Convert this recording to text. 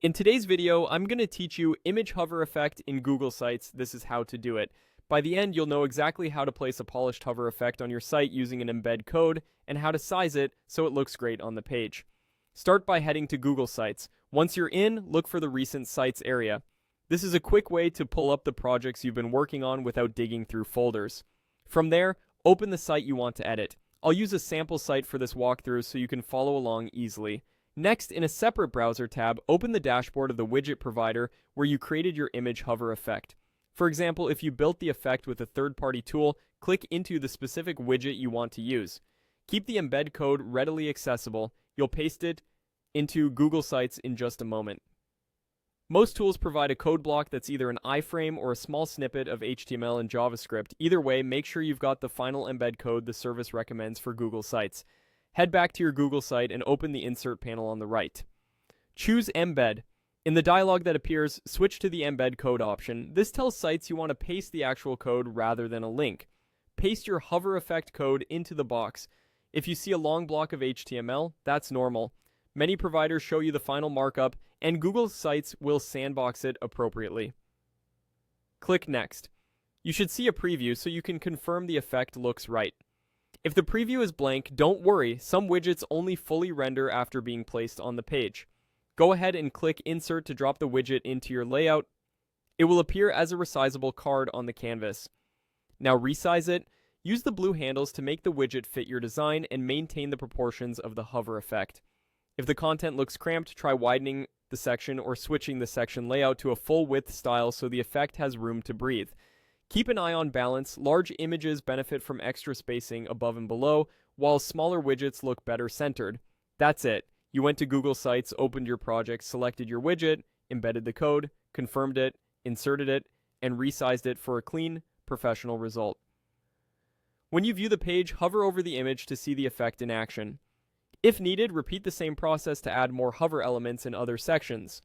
In today's video, I'm going to teach you image hover effect in Google Sites. This is how to do it. By the end, you'll know exactly how to place a polished hover effect on your site using an embed code and how to size it so it looks great on the page. Start by heading to Google Sites. Once you're in, look for the Recent Sites area. This is a quick way to pull up the projects you've been working on without digging through folders. From there, open the site you want to edit. I'll use a sample site for this walkthrough so you can follow along easily. Next, in a separate browser tab, open the dashboard of the widget provider where you created your image hover effect. For example, if you built the effect with a third-party tool, click into the specific widget you want to use. Keep the embed code readily accessible. You'll paste it into Google Sites in just a moment. Most tools provide a code block that's either an iframe or a small snippet of HTML and JavaScript. Either way, make sure you've got the final embed code the service recommends for Google Sites. Head back to your Google site and open the Insert panel on the right. Choose Embed. In the dialog that appears, switch to the Embed Code option. This tells sites you want to paste the actual code rather than a link. Paste your hover effect code into the box. If you see a long block of HTML, that's normal. Many providers show you the final markup, and Google Sites will sandbox it appropriately. Click Next. You should see a preview so you can confirm the effect looks right. If the preview is blank, don't worry, some widgets only fully render after being placed on the page. Go ahead and click Insert to drop the widget into your layout. It will appear as a resizable card on the canvas. Now resize it. Use the blue handles to make the widget fit your design and maintain the proportions of the hover effect. If the content looks cramped, try widening the section or switching the section layout to a full width style so the effect has room to breathe. Keep an eye on balance. Large images benefit from extra spacing above and below, while smaller widgets look better centered. That's it. You went to Google Sites, opened your project, selected your widget, embedded the code, confirmed it, inserted it, and resized it for a clean, professional result. When you view the page, hover over the image to see the effect in action. If needed, repeat the same process to add more hover elements in other sections.